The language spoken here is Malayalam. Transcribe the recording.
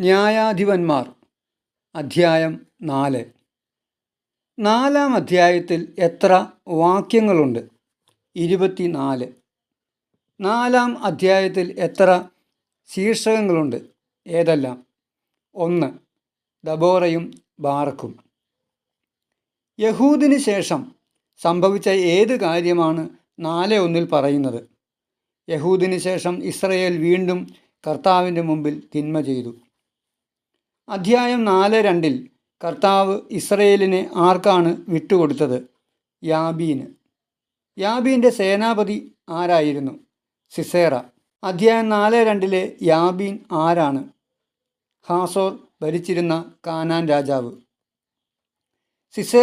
ന്യായാധിപന്മാർ അധ്യായം 4. 4-ാം അധ്യായത്തിൽ എത്ര വാക്യങ്ങളുണ്ട്? 24. 4-ാം അധ്യായത്തിൽ എത്ര ശീർഷകങ്ങളുണ്ട്? ഏതെല്ലാം? 1. ദബോറയും ബാറക്കും. യഹൂദിന് ശേഷം സംഭവിച്ച ഏത് കാര്യമാണ് 4:1 പറയുന്നത്? യഹൂദിന് ശേഷം ഇസ്രയേൽ വീണ്ടും കർത്താവിൻ്റെ മുമ്പിൽ തിന്മ ചെയ്തു. അധ്യായം 4:2 കർത്താവ് ഇസ്രയേലിനെ ആർക്കാണ് വിട്ടുകൊടുത്തത്? യാബീന്. യാബീൻ്റെ സേനാപതി ആരായിരുന്നു? സിസേറ. അധ്യായം 4:2 യാബീൻ ആരാണ്? ഹാസോർ ഭരിച്ചിരുന്ന കാനാൻ രാജാവ്. സിസേറ